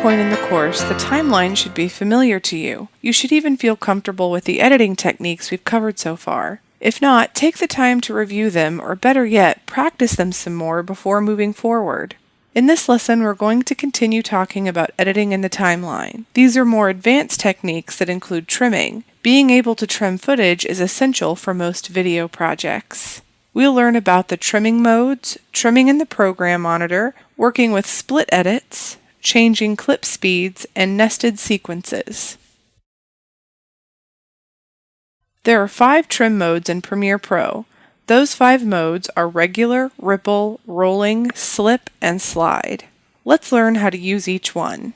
point in the course, the timeline should be familiar to you. You should even feel comfortable with the editing techniques we've covered so far. If not, take the time to review them, or better yet, practice them some more before moving forward. In this lesson, we're going to continue talking about editing in the timeline. These are more advanced techniques that include trimming. Being able to trim footage is essential for most video projects. We'll learn about the trimming modes, trimming in the program monitor, working with split edits, changing clip speeds, and nested sequences. There are 5 trim modes in Premiere Pro. Those 5 modes are regular, ripple, rolling, slip, and slide. Let's learn how to use each one.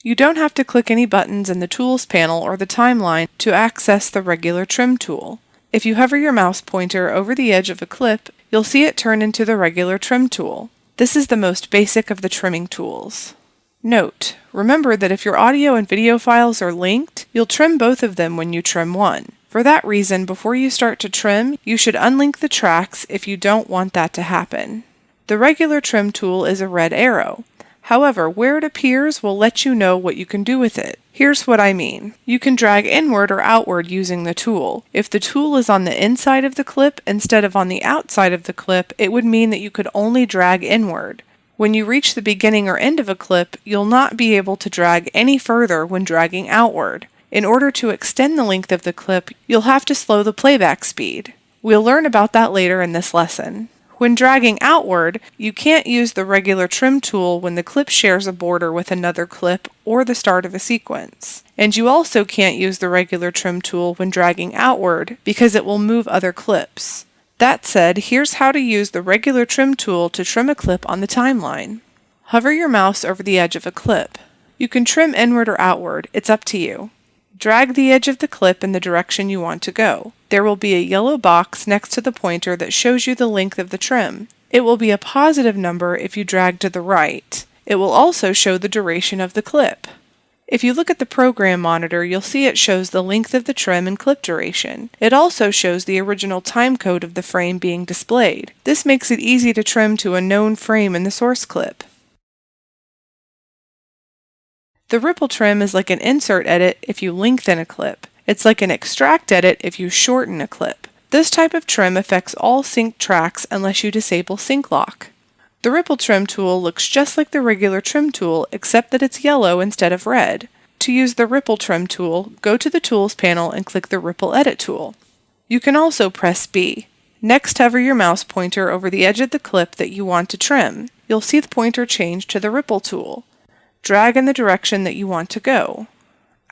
You don't have to click any buttons in the Tools panel or the timeline to access the regular trim tool. If you hover your mouse pointer over the edge of a clip, you'll see it turn into the regular trim tool. This is the most basic of the trimming tools. Note: remember that if your audio and video files are linked, you'll trim both of them when you trim one. For that reason, before you start to trim, you should unlink the tracks if you don't want that to happen. The regular trim tool is a red arrow. However, where it appears will let you know what you can do with it. Here's what I mean. You can drag inward or outward using the tool. If the tool is on the inside of the clip instead of on the outside of the clip, it would mean that you could only drag inward. When you reach the beginning or end of a clip, you'll not be able to drag any further when dragging outward. In order to extend the length of the clip, you'll have to slow the playback speed. We'll learn about that later in this lesson. When dragging outward, you can't use the regular trim tool when the clip shares a border with another clip or the start of a sequence. And you also can't use the regular trim tool when dragging outward because it will move other clips. That said, here's how to use the regular trim tool to trim a clip on the timeline. Hover your mouse over the edge of a clip. You can trim inward or outward, it's up to you. Drag the edge of the clip in the direction you want to go. There will be a yellow box next to the pointer that shows you the length of the trim. It will be a positive number if you drag to the right. It will also show the duration of the clip. If you look at the program monitor, you'll see it shows the length of the trim and clip duration. It also shows the original time code of the frame being displayed. This makes it easy to trim to a known frame in the source clip. The ripple trim is like an insert edit if you lengthen a clip. It's like an extract edit if you shorten a clip. This type of trim affects all synced tracks unless you disable sync lock. The ripple trim tool looks just like the regular trim tool except that it's yellow instead of red. To use the ripple trim tool, go to the Tools panel and click the Ripple Edit tool. You can also press B. Next, hover your mouse pointer over the edge of the clip that you want to trim. You'll see the pointer change to the Ripple tool. Drag in the direction that you want to go.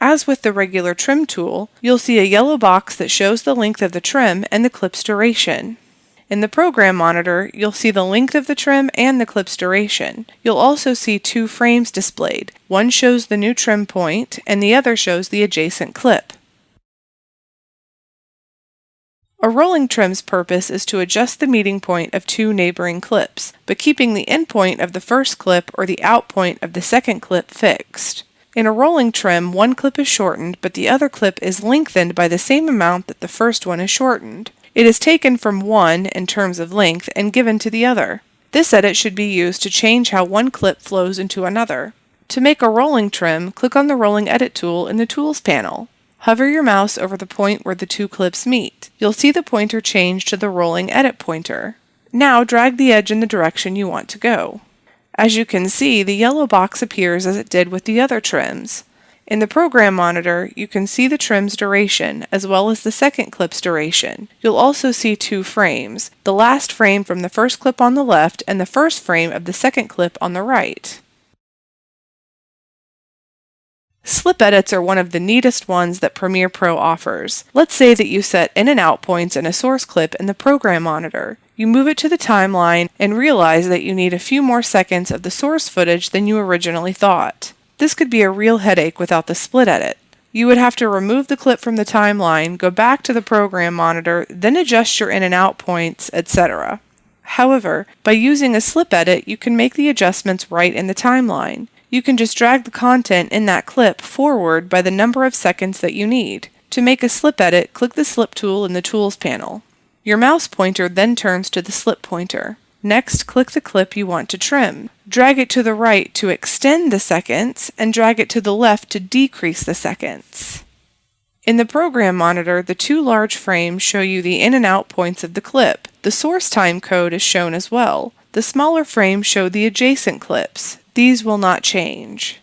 As with the regular trim tool, you'll see a yellow box that shows the length of the trim and the clip's duration. In the program monitor, you'll see the length of the trim and the clip's duration. You'll also see 2 frames displayed. One shows the new trim point, and the other shows the adjacent clip. A rolling trim's purpose is to adjust the meeting point of 2 neighboring clips, but keeping the end point of the first clip or the out point of the second clip fixed. In a rolling trim, one clip is shortened, but the other clip is lengthened by the same amount that the first one is shortened. It is taken from one, in terms of length, and given to the other. This edit should be used to change how one clip flows into another. To make a rolling trim, click on the Rolling Edit tool in the Tools panel. Hover your mouse over the point where the 2 clips meet. You'll see the pointer change to the Rolling Edit pointer. Now drag the edge in the direction you want to go. As you can see, the yellow box appears as it did with the other trims. In the program monitor, you can see the trim's duration, as well as the second clip's duration. You'll also see 2 frames, the last frame from the first clip on the left and the first frame of the second clip on the right. Slip edits are one of the neatest ones that Premiere Pro offers. Let's say that you set in and out points in a source clip in the program monitor. You move it to the timeline and realize that you need a few more seconds of the source footage than you originally thought. This could be a real headache without the split edit. You would have to remove the clip from the timeline, go back to the program monitor, then adjust your in and out points, etc. However, by using a slip edit, you can make the adjustments right in the timeline. You can just drag the content in that clip forward by the number of seconds that you need. To make a slip edit, click the Slip tool in the Tools panel. Your mouse pointer then turns to the slip pointer. Next, click the clip you want to trim. Drag it to the right to extend the seconds, and drag it to the left to decrease the seconds. In the program monitor, the two large frames show you the in and out points of the clip. The source time code is shown as well. The smaller frames show the adjacent clips. These will not change.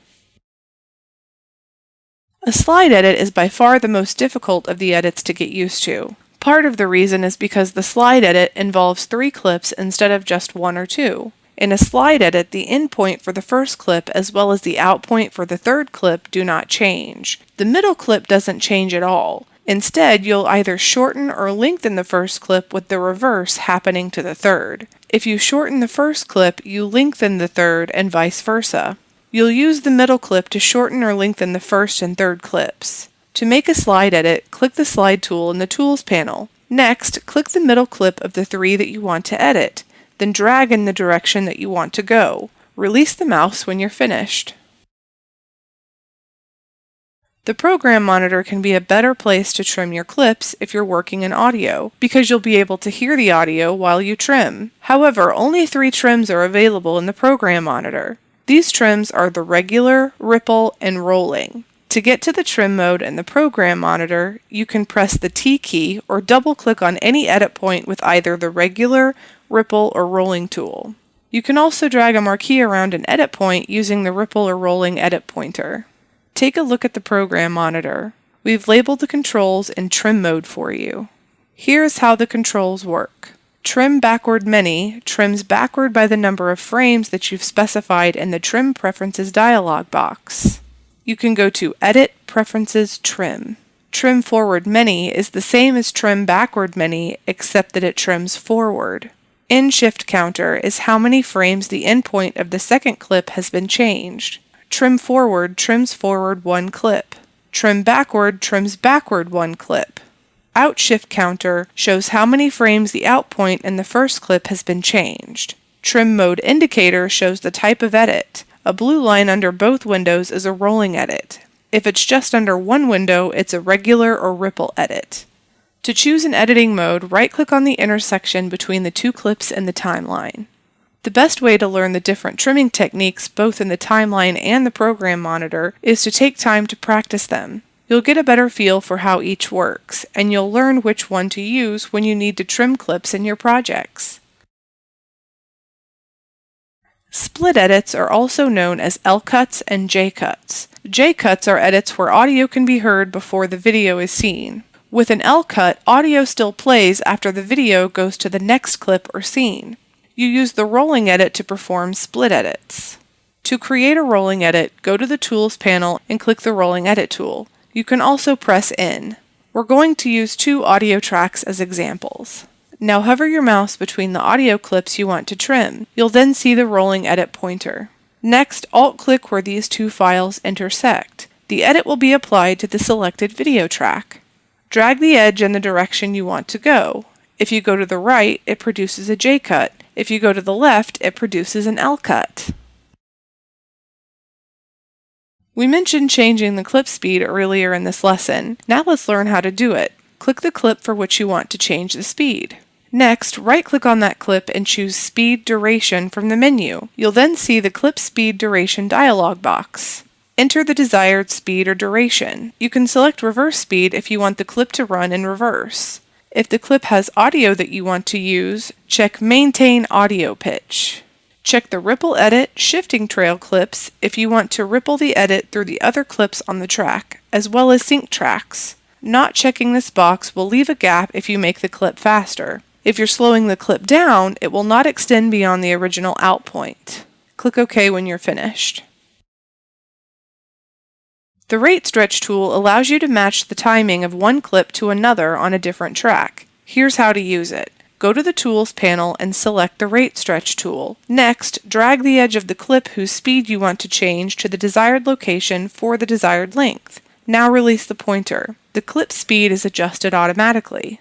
A slide edit is by far the most difficult of the edits to get used to. Part of the reason is because the slide edit involves 3 clips instead of just 1 or 2. In a slide edit, the in point for the first clip as well as the out point for the third clip do not change. The middle clip doesn't change at all. Instead, you'll either shorten or lengthen the first clip with the reverse happening to the third. If you shorten the first clip, you lengthen the third and vice versa. You'll use the middle clip to shorten or lengthen the first and third clips. To make a slide edit, click the slide tool in the Tools panel. Next, click the middle clip of the 3 that you want to edit, then drag in the direction that you want to go. Release the mouse when you're finished. The program monitor can be a better place to trim your clips if you're working in audio, because you'll be able to hear the audio while you trim. However, only 3 trims are available in the program monitor. These trims are the regular, ripple, and rolling. To get to the trim mode in the program monitor, you can press the T key or double-click on any edit point with either the regular, ripple, or rolling tool. You can also drag a marquee around an edit point using the ripple or rolling edit pointer. Take a look at the program monitor. We've labeled the controls in trim mode for you. Here's how the controls work. Trim Backward Many trims backward by the number of frames that you've specified in the Trim Preferences dialog box. You can go to Edit, Preferences, Trim. Trim Forward Many is the same as Trim Backward Many, except that it trims forward. End Shift Counter is how many frames the endpoint of the second clip has been changed. Trim Forward trims forward 1 clip. Trim Backward trims backward 1 clip. Out Shift Counter shows how many frames the out point in the first clip has been changed. Trim Mode Indicator shows the type of edit. A blue line under both windows is a rolling edit. If it's just under one window, it's a regular or ripple edit. To choose an editing mode, right-click on the intersection between the 2 clips in the timeline. The best way to learn the different trimming techniques both in the timeline and the program monitor is to take time to practice them. You'll get a better feel for how each works, and you'll learn which one to use when you need to trim clips in your projects. Split edits are also known as L-cuts and J-cuts. J-cuts are edits where audio can be heard before the video is seen. With an L-cut, audio still plays after the video goes to the next clip or scene. You use the rolling edit to perform split edits. To create a rolling edit, go to the Tools panel and click the Rolling Edit tool. You can also press N. We're going to use 2 audio tracks as examples. Now hover your mouse between the audio clips you want to trim. You'll then see the rolling edit pointer. Next, Alt-click where these 2 files intersect. The edit will be applied to the selected video track. Drag the edge in the direction you want to go. If you go to the right, it produces a J-cut. If you go to the left, it produces an L-cut. We mentioned changing the clip speed earlier in this lesson. Now let's learn how to do it. Click the clip for which you want to change the speed. Next, right-click on that clip and choose Speed Duration from the menu. You'll then see the Clip Speed Duration dialog box. Enter the desired speed or duration. You can select reverse speed if you want the clip to run in reverse. If the clip has audio that you want to use, check Maintain Audio Pitch. Check the Ripple Edit Shifting Trail clips if you want to ripple the edit through the other clips on the track, as well as sync tracks. Not checking this box will leave a gap if you make the clip faster. If you're slowing the clip down, it will not extend beyond the original out point. Click OK when you're finished. The Rate Stretch tool allows you to match the timing of one clip to another on a different track. Here's how to use it. Go to the Tools panel and select the Rate Stretch tool. Next, drag the edge of the clip whose speed you want to change to the desired location for the desired length. Now release the pointer. The clip speed is adjusted automatically.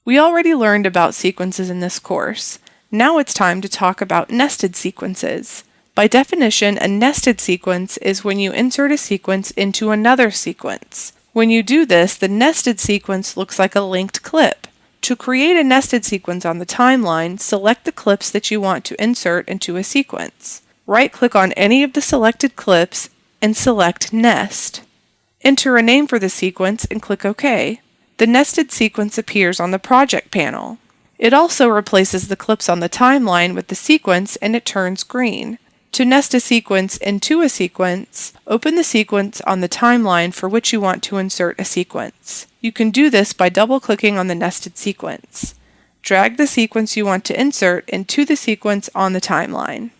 We already learned about sequences in this course. Now it's time to talk about nested sequences. By definition, a nested sequence is when you insert a sequence into another sequence. When you do this, the nested sequence looks like a linked clip. To create a nested sequence on the timeline, select the clips that you want to insert into a sequence. Right-click on any of the selected clips and select Nest. Enter a name for the sequence and click OK. The nested sequence appears on the project panel. It also replaces the clips on the timeline with the sequence and it turns green. To nest a sequence into a sequence, open the sequence on the timeline for which you want to insert a sequence. You can do this by double-clicking on the nested sequence. Drag the sequence you want to insert into the sequence on the timeline.